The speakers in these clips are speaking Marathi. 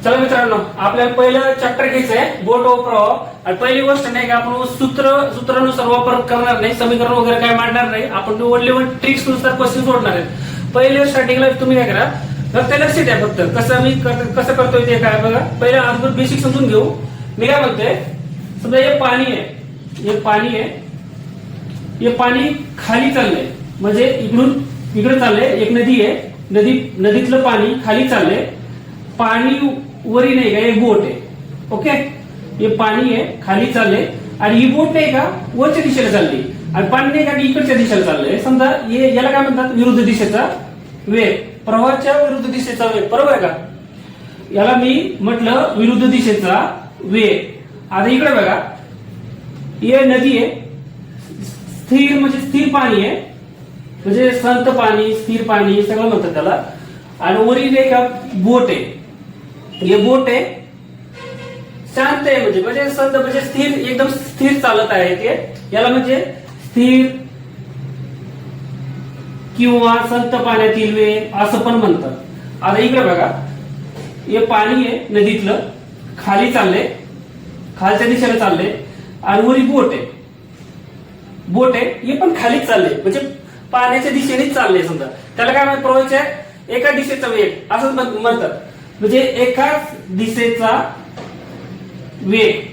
चला मित्रांनो, आपल्याला पहिलं चॅप्टर घ्यायचं आहे बोट व प्रवाह. आणि पहिली गोष्ट नाही की आपण सूत्रानुसार वापर करणार नाही, समीकरण वगैरे काय मांडणार नाही. आपण ओनली वन ट्रिक्स नुसार क्वेश्चन सोडणार आहेत. पहिले स्टार्टिंगला तुम्ही काय करा, फक्त लक्ष द्या. फक्त कसं करतोय ते काय बघा. पहिला अगोदर बेसिक समजून घेऊ. मी काय म्हणतोय, समजा हे पाणी आहे, हे पाणी खाली चाललंय, म्हणजे इकडे चाललंय. एक नदी आहे, नदीतलं पाणी खाली चाललंय. पाणी वरी नाही का, एक बोट आहे. ओके, हे पाणी आहे खाली चाललंय आणि ही बोट नाही का वरच्या दिशेला चालली आणि पाणी नाही का इकडच्या दिशेला चाललंय. समजा याला काय म्हणतात, विरुद्ध दिशेचा वेग, प्रवाहाच्या विरुद्ध दिशेचा वेग. बरोबर आहे का? याला मी म्हटलं विरुद्ध दिशेचा वेग. आता इकडे बघा, हे नदी आहे, स्थिर म्हणजे स्थिर पाणी आहे, म्हणजे संत पाणी, स्थिर पाणी सगळं म्हणतात त्याला. आणि वरील एक बोट आहे, हे बोट आहे, शांत आहे, म्हणजे संत म्हणजे स्थिर, एकदम स्थिर चालत आहे ते. याला म्हणजे स्थिर किंवा संत पाण्यातील वेग असं पण म्हणतात. आता इकडे बघा, हे पाणी आहे नदीतलं, खाली चाललंय, खालच्या दिशेला चाललंय आणि वरी बोट आहे, हे पण खालीच चाललंय, म्हणजे पाण्याच्या दिशेनेच चाललंय. समजा त्याला काय म्हणतात, प्रवाहाच्या एका दिशेचा वेग असं म्हणतात. म्हणजे एकाच दिशेचा वेग,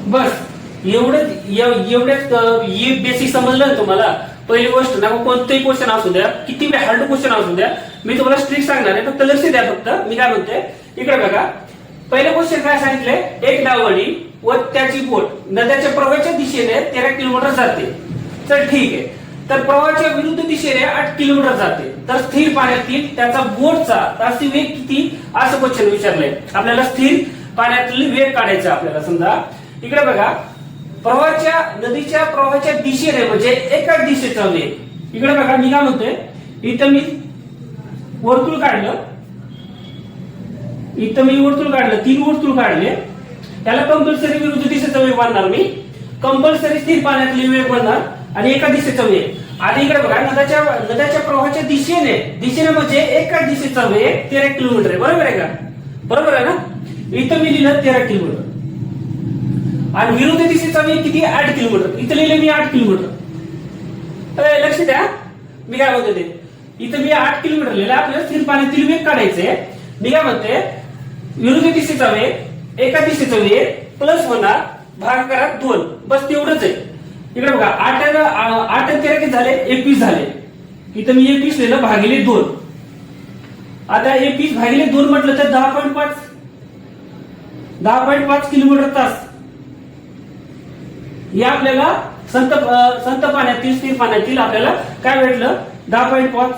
बस एवढ्याच. हे बेसिक समजलं ना तुम्हाला. पहिली गोष्ट ना, कोणतेही क्वेश्चन असू द्या, किती हार्ड क्वेश्चन असू द्या, मी तुम्हाला स्ट्रिक्ट सांगणार आहे, फक्त लक्ष द्या. फक्त मी काय म्हणतोय, इकडे बघा, पहिलं क्वेश्चन काय सांगितलंय, एक नावडी व त्याची बोट नद्याच्या प्रवाहाच्या दिशेने 13 किलोमीटर जाते. तर ठीक आहे, तर प्रवाहाच्या विरुद्ध दिशेने 8 किलोमीटर जाते. तर स्थिर पाण्यातील त्याचा बोटचा तासी वेग किती, असं क्वेश्चन विचारलंय आपल्याला. स्थिर पाण्यातील वेग काढायचा आपल्याला. समजा इकडे बघा, नदीच्या प्रवाहाच्या दिशेने म्हणजे एका दिशेचा वेग. इकडे बघा, मी काय म्हणतोय, इथं मी वर्तुळ काढलं, 3 वर्तुळ काढले. त्याला कंपल्सरी विरुद्ध दिशेचा वेग बनणार मी, कंपल्सरी स्थिर पाण्यातली वेग बनणार आणि एका दिशेचा वेग. आणि इकडे बघा, नद्याच्या प्रवाहाच्या दिशेने म्हणजे एका दिशेचा वेग 13 किलोमीटर आहे. बरोबर आहे का? बरोबर आहे ना? इथं मी लिहिलं 13 किलोमीटर आणि विरुद्ध दिशेचा वेग किती, 8 किलोमीटर. इथं लिहिलं मी 8 किलोमीटर. लक्ष द्या, मी काय म्हणतो ते, इथं मी 8 किलोमीटर लिहिलं. आपल्याला स्थिर पाण्यातील वेग काढायचे. मी काय म्हणते, विरुद्ध दिशेचा वेग, एका दिशेचा वेग प्लस होणार, भाग करा 2, बस तेवढंच आहे. इकडे बघा, 8 आणि 13 किती झाले, 21 झाले. इथं मी 21 लिहिलं भागिले 2. आता 21 भागिले 2 म्हटलं तर 10.5 किलोमीटर तास. हे आपल्याला संत पाण्यातील, स्थिर पाण्यातील आपल्याला काय भेटलं, 10.5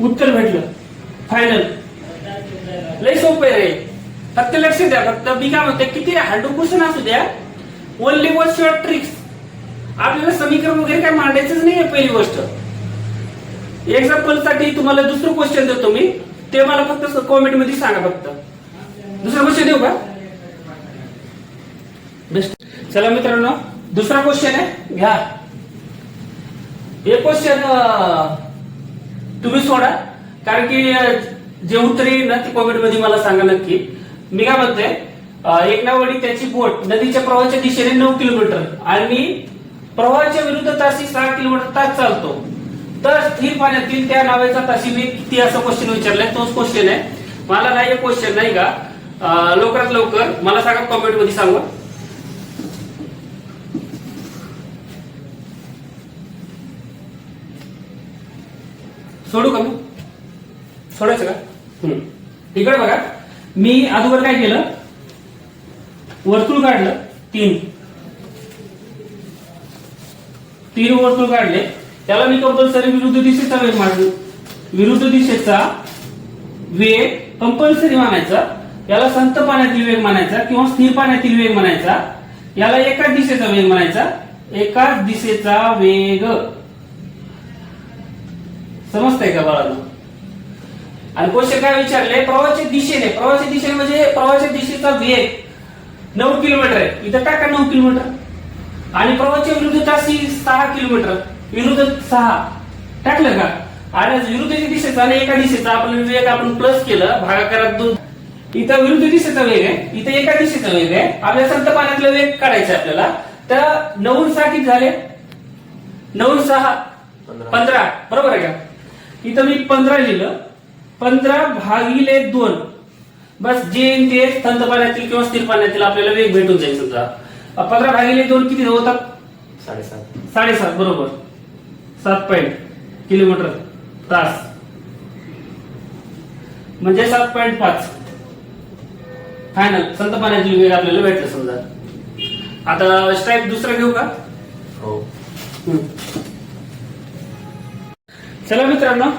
उत्तर भेटलं फायनल. लय सोपं आहे रे, फक्त लक्ष द्या. फक्त मी काय म्हणते, किती हार्ड क्वेश्चन असू द्या, ओनली वन शॉर्ट ट्रिक्स. आपल्याला समीकरण वगैरे काय मांडायचंच नाहीये. पहिली गोष्ट, एक्झाम्पल साठी तुम्हाला दुसरं क्वेश्चन देतो मी, ते मला फक्त कॉमेंट मध्ये सांगा. फक्त दुसरा क्वेश्चन देऊ का? बेस्ट. चला मित्रांनो, दुसरा क्वेश्चन आहे, घ्या. हे क्वेश्चन तुम्ही सोडा, कारण की जे उत्तर येईल ना ते कॉमेंट मध्ये मला सांगा नक्की. मी काय म्हणतोय, एक नावडी त्याची बोट नदीच्या प्रवाहाच्या दिशेने 9 किलोमीटर आणि मी प्रवाहाच्या विरुद्ध तासी 6 किलोमीटर तास चालतो. तर स्थिर पाण्यातील त्या नावेचा तासी वेग किती, असं क्वेश्चन विचारलाय. तोच क्वेश्चन आहे. मला नाही क्वेश्चन नाही का, लवकरात लवकर मला सांगा, कॉमेंट मध्ये सांगा. सोडू का? मी सोडायचं का? इकडे बघा, मी अगोदर काय केलं, वर्तुळ काढलं, 3 वर्तुळ काढले. त्याला मी कंपल्सरी विरुद्ध दिशेचा वेग मानतो. विरुद्ध दिशेचा वेग कंपल्सरी मानायचा. याला संत पाण्यातील वेग मानायचा किंवा स्थिर पाण्यातील वेग मानायचा. याला एकाच दिशेचा वेग म्हणायचा. एकाच दिशेचा वेग. समजतंय का बाळांनो? आणि क्वेश्चन काय विचारले, प्रवाहाच्या दिशेने म्हणजे प्रवाहाच्या दिशेचा वेग 9 किलोमीटर आहे. इथं टाका 9 किलोमीटर. आणि प्रवाहाच्या विरुद्ध तासी 6 किलोमीटर. विरुद्ध 6 टाकलं का? आणि विरुद्ध दिशेचा आणि एका दिशेचा आपण वेग आपण प्लस केलं भागाकारात 2. इथं विरुद्ध दिशेचा वेग आहे, इथं एका दिशेचा वेग आहे. आपल्या संत पाण्यातलं वेग काढायचं आपल्याला. तर 9 6 किती झाले? 9 6 15 बरोबर आहे का? इथं मी 15 लिहिलं. 15 भागिले 2 बस जे येईल ते थंड पाण्यातील किंवा स्थिर पाण्यातील आपल्याला वेग भेटून जाईल. समजा 15 भागिले 2 किती होतात? 7.5 बरोबर 7 किलोमीटर तास म्हणजे 7.5 फायनल संत पाण्यातील वेग आपल्याला भेटलं. समजा आता स्टेप दुसरा घेऊ का? हो. चला मित्रांनो,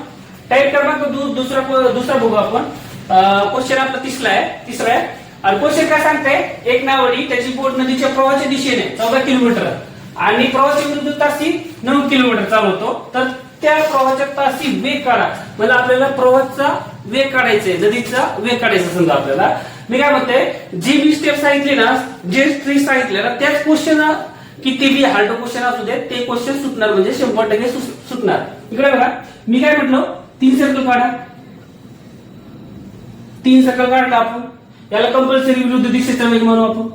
टाईप क्रमांक दुसरा बघू आपण. क्वेश्चन आपला तिसरा आहे. आणि क्वेश्चन काय सांगते? एक नावडी त्याची बोट नदीच्या प्रवाहाच्या दिशेने 14 किलोमीटर आणि प्रवाहाच्या विरुद्ध तासी 9 किलोमीटर चालवतो. तर त्या प्रवाहाच्या तासी वेग काढा. म्हणजे आपल्याला प्रवाहाचा वेग काढायचा आहे, नदीचा वेग काढायचा. समजा आपल्याला मी काय म्हणते, जी मी स्टेप सांगितली ना, जे ट्रिक सांगितले ना, त्याच क्वेश्चन किती बी हार्ड क्वेश्चन असू दे ते क्वेश्चन सुटणार म्हणजे 100% सुटणार. इकडे बघा मी काय म्हटलं, 3 सर्कल काढा. 3 सर्कल काढला आपण. याला कंपल्सरी विरुद्ध दिशेचा वेग म्हणू आपण.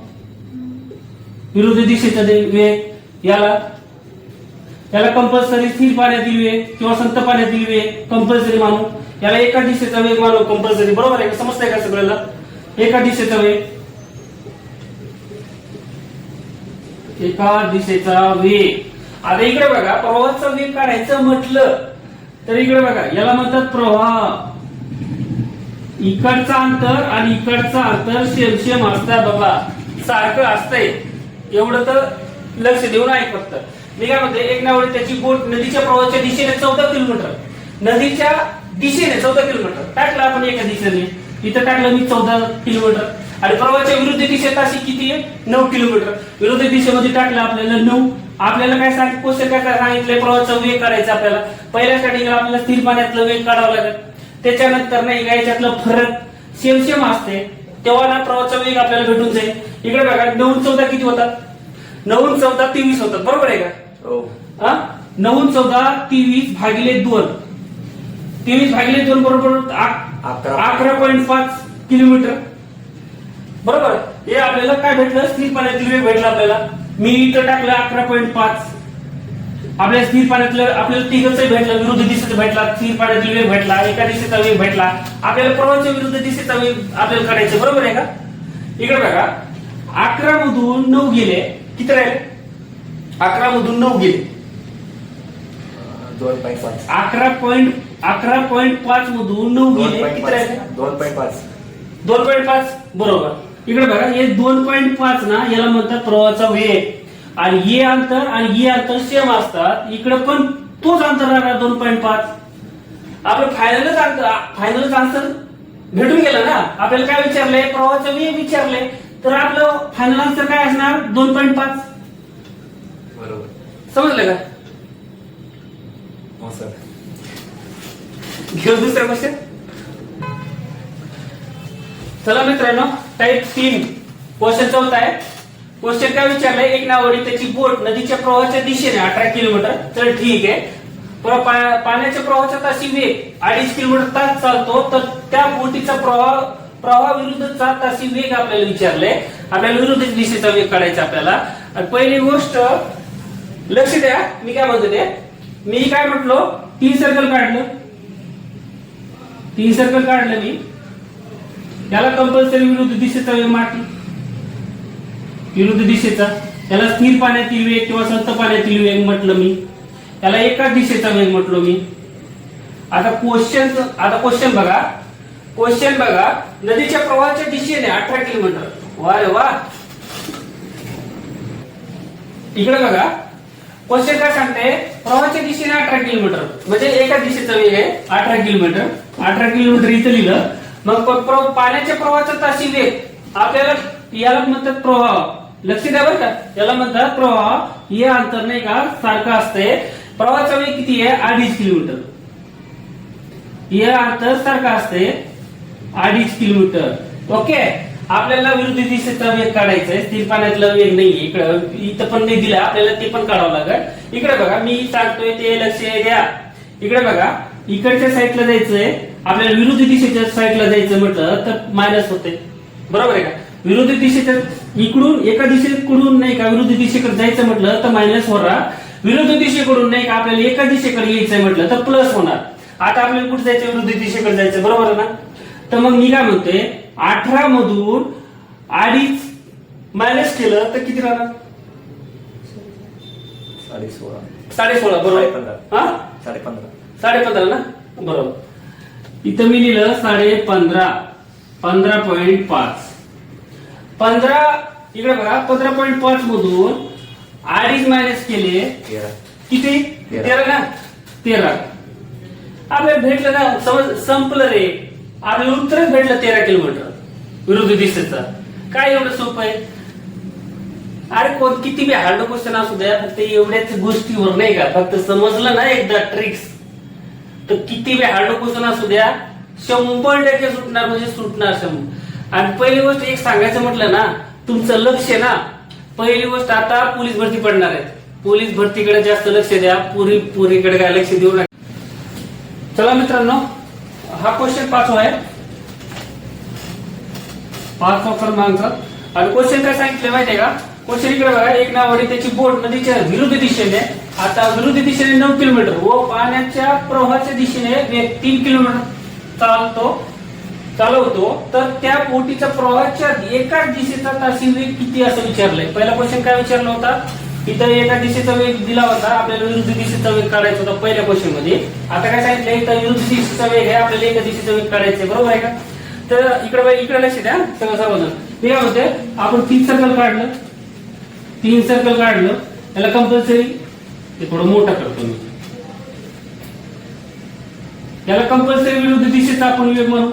विरुद्ध दिशेचा वेग याला कंपल्सरी स्थिर पाण्यातील वेग किंवा संत पाण्यातील वेग कंपल्सरी मानू. याला एका दिशेचा वेग मानू कंपल्सरी. बरोबर आहे का? समजतंय का सगळ्याला? एका दिशेचा वेग, एका दिशेचा वेग. आता इकडे बघा, प्रवाहाचा वेग काढायचं म्हटलं तर इकडे बघा याला म्हणतात प्रवाह. इकडचा अंतर आणि इकडचा अंतर सेम असतात बाबा, सारखं असतंय. एवढं तर लक्ष देऊन ऐक फक्त. मी काय म्हणते, एक नावडी त्याची बोट नदीच्या प्रवाहाच्या दिशेने 14 किलोमीटर, नदीच्या दिशेने 14 किलोमीटर टाकलं आपण एका दिशेने. इथं टाकलं मी 14 किलोमीटर आणि प्रवाहाच्या विरुद्ध दिशेत अशी किती आहे? 9 किलोमीटर. विरुद्ध दिशेमध्ये टाकलं आपल्याला 9. आपल्याला काय क्वेश्चन काय सांगितलंय? प्रवाहाचा वेग काढायचा आपल्याला. पहिल्या स्टार्टिंगला आपल्याला स्थिर पाण्यातलं वेग काढावं लागेल. त्याच्यानंतर नाही का याच्यातलं फरक सेम असते, तेव्हा ना प्रवाहाचा वेग आपल्याला भेटून जाईल. इकडे बघा 9 14 किती होतात? 9 14 23 होतात. बरोबर आहे का? हो. 9 14 23 भागिले 2. 23 भागिले 2 बरोबर 11.5 किलोमीटर. बरोबर. हे आपल्याला काय भेटलं? स्थिर पाण्यातील वेग भेटला आपल्याला. मी इथं टाकलं 11.5. आपल्या स्थिर पाण्यातलं आपल्याला तिघंच भेटलं. विरुद्ध दिशेचा भेटला, स्थिर पाण्यातील वेग भेटला, एका दिशेचा वेग भेटला. आपल्याला प्रवाहाच्या विरुद्ध दिशेचा वेग आपल्याला काढायचं. बरोबर आहे का? इकडे बघा 11 मधून 9 गेले, किती राहिले? 11 मधून 9 गेले 2.5. 11.5 मधून 9 गेले, किती राहिले? 2.5. 2.5 बरोबर. इकडे बघा हे 2.5 ना, याला म्हणतात प्रवाहाचा वेग. आणि हे अंतर आणि हे अंतर सेम असतात. इकडे पण तोच अंतर राहणार 2.5. आपलं फायनलच आन्सर भेटून गेलं ना. आपल्याला काय विचारलंय? प्रवाहाचा वेग विचारले, तर आपलं फायनल आन्सर काय असणार? 2.5. बरोबर. समजलं का? हो सर. घेऊ दुसरा क्वेश्चन. चला मित्रांनो, टाईप 3 क्वेश्चन 4 आहे. क्वेश्चन काय विचारलंय? एक नावडी त्याची बोट नदीच्या प्रवाहाच्या दिशेने 18 किलोमीटर. तर ठीक आहे. पाण्याच्या प्रवाहाचा तासी वेग 2.5 किलोमीटर तास चालतो. तर त्या बोटीचा प्रवाह विरुद्धचा तासी वेग आपल्याला विचारलंय. आपल्याला विरुद्ध दिशेचा वेग काढायचा आपल्याला. पहिली गोष्ट लक्ष द्या, मी काय म्हणतो ते. मी काय म्हटलो? 3 सर्कल काढलं. 3 सर्कल काढलं मी. याला कंपल्सरी विरुद्ध दिशेचा वेग मारली. विरुद्ध दिशेचा. याला स्थिर पाण्यातील वेग किंवा संत पाण्यातील वेग म्हटलं मी. याला एकाच दिशेचा वेग म्हटलो मी. आता क्वेश्चन बघा. नदीच्या प्रवाहाच्या दिशेने 18 किलोमीटर. वा रे वा. इकडे बघा क्वेश्चन काय सांगते? प्रवाहाच्या दिशेने 18 किलोमीटर म्हणजे एका दिशेचा वेग आहे 18 किलोमीटर. 18 किलोमीटर इथं लिहिलं. मग पाण्याच्या प्रवाहाचा तासी वेग आपल्याला याला म्हणतात प्रवाह. लक्ष द्या बरं का, याला म्हणतात प्रवाह. हे अंतर नाही का सारखं असते. प्रवाहाचा वेग किती आहे? 2.5 किलोमीटर. हे अंतर सारखं असते 2.5 किलोमीटर. ओके. आपल्याला विरुद्ध दिशेचा वेग काढायचा आहे. स्थिर पाण्यातला वेग नाहीये इकडं, इथं पण नाही दिला आपल्याला, ते पण काढावं लागेल. इकडे बघा मी सांगतोय ते लक्ष द्या. इकडे बघा इकडच्या साईडला जायचंय आपल्याला, विरुद्ध दिशेच्या साईडला जायचं म्हटलं तर मायनस होते. बरोबर आहे का? विरुद्ध दिशेच्या इकडून एका दिशेकडून नाही का विरुद्ध दिशेकडे जायचं म्हटलं तर मायनस होणार. विरुद्ध दिशेकडून नाही का आपल्याला एका दिशेकडे यायचंय म्हटलं तर प्लस होणार. आता आपल्याला कुठे जायचं? विरुद्ध दिशेकडे जायचं. बरोबर आहे ना? तर मग मी काय म्हणतोय, 18 मधून 2.5 मायनस केलं तर किती राहणार? 16.5. 16.5. बरोबर. 15.5. हा 15.5. 15.5 ना? बरोबर. इथं मी लिहिलं 15.5. 15.5. 15 इकडे बघा 15.5 मधून 2.5 मायनस केले 13. किती? 13. 13 ना? 13 आपल्याला भेटलं ना? समज संपलं रे, आपल्याला उत्तरच भेटलं 13 किलोमीटर विरुद्ध दिशेचा. काय एवढं सोपं आहे? अरे किती बी हार्ड क्वेश्चन असू द्या, फक्त एवढ्याच गोष्टीवर नाही का, फक्त समजलं ना एकदा ट्रिक्स, तर किती बी हार्ड क्वेश्चन असू द्या 100% सुटणार म्हणजे सुटणार 100. आणि पहिली गोष्ट एक सांगायचं म्हटलं ना, तुमचं लक्ष ना, पहिली गोष्ट आता पोलीस भरती पडणार आहे, पोलीस भरतीकडे जास्त लक्ष द्या, पुरीकडे काय लक्ष देऊ नका. चला मित्रांनो, हा क्वेश्चन 5 आहे, 5 क्रमांक. आणि क्वेश्चन काय सांगितलं माहितीये का? क्वेश्चन इकडे बघा, एक नावाडी त्याची बोट नदीच्या विरुद्ध दिशेने, आता विरुद्ध दिशेने 9 किलोमीटर व पाण्याच्या प्रवाहाच्या दिशेने वेग 3 किलोमीटर चालवतो, तर त्या बोटीच्या प्रवाहाच्या एकाच दिशेचा ताशी वेग किती असं विचारलंय. पहिला क्वेश्चन काय विचारला होता? इथं एका दिशेचा वेग दिला होता, आपल्याला विरुद्ध दिशेचा वेग काढायचा होता पहिल्या क्वेश्चन मध्ये. आता काय सांगितलं, इथं विरुद्ध दिशेचा वेग आहे, आपल्याला एका दिशेचा वेग काढायचा, बरोबर आहे का? तर इकडे लक्ष द्या सर्वजण. मी काय म्हणते, आपण 3 सर्कल काढलं, 3 सर्कल काढलं, त्याला कंपल्सरी ते थोडं मोठं करतो मी, याला कंपल्सरी विरुद्ध दिशेचा आपण वेग म्हणू,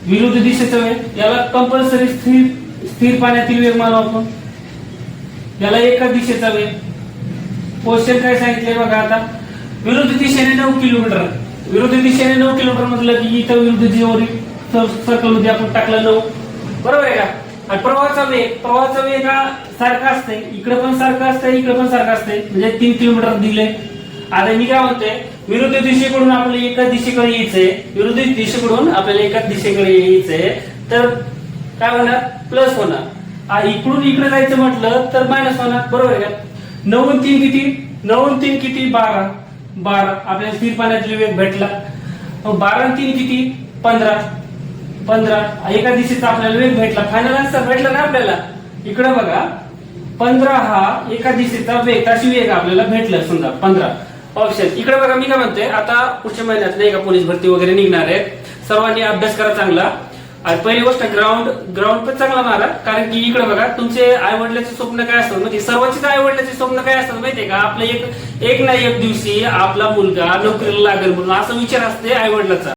विरुद्ध दिशेचा वेग. याला कंपल्सरी स्थिर पाण्यातील वेग मानू आपण, याला एका दिशेचा वेग. क्वेश्चन काय सांगितलंय बघा, आता विरुद्ध दिशेने 9 किलोमीटर, विरुद्ध दिशेने 9 किलोमीटर म्हटलं की इथं विरुद्ध दिशेवरील सर्कल मध्ये आपण टाकलं 9, बरोबर आहे का? आणि प्रवाहाचा वेग हा सारखा असते, इकडे पण सारखा असते, इकडे पण सारखा असते, म्हणजे 3 किलोमीटर दिले. आता मी काय म्हणतोय, विरुद्ध दिशेकडून आपल्याला एका दिशेकडे यायचंय, विरुद्ध दिशेकडून आपल्याला एका दिशेकडे यायचंय, तर काय होणार? प्लस होणार. इकडून इकडे जायचं म्हटलं तर मायनस होणार, बरोबर आहे का? 9 आणि 3 किती? 9 आणि 3 किती? 12. आपल्याला स्थिर पाण्यातील वेग भेटला. 12 आणि 3 किती? 15. एका दिशेचा आपल्याला वेग भेटला, फायनल आन्सर भेटला ना आपल्याला. इकडे बघा 15 हा एका दिशेचा वेग, अशी वेग आपल्याला भेटला समजा 15 ऑप्शन. इकडे बघा मी काय म्हणतोय, आता पुढच्या महिन्यात नाही का पोलीस भरती वगैरे निघणार आहे, सर्वांनी अभ्यास करा चांगला. आणि पहिली गोष्ट ग्राउंड पण चांगला मारा, कारण की इकडे बघा तुमचे आई वडिलांचे स्वप्न काय असतात, म्हणजे सर्वांचेच आई वडिलांचे स्वप्न काय असतात माहितीये का? आपलं एक ना एक दिवशी आपला मुलगा नोकरीला लागेल म्हणून असं विचार असते आई वडिलांचा.